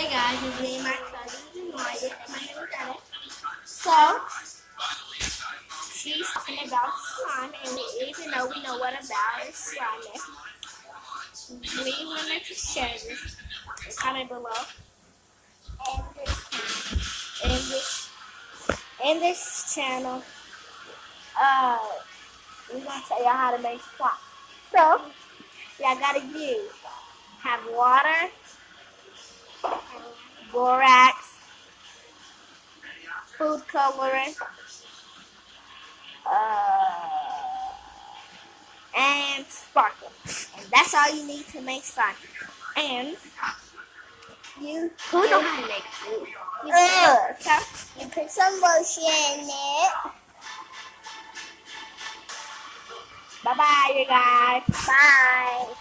guys, it's me and my cousin Maya. My name is Ella. So, she's talking about slime, and even though we know what about it, slime is, leave remember to share this and comment below. And this channel, we're gonna tell y'all how to make slime. So, y'all gotta have water, borax, food coloring, and sparkle. And that's all you need to make slime. And who know how to make food? You put some lotion in it. Bye bye, you guys. Bye.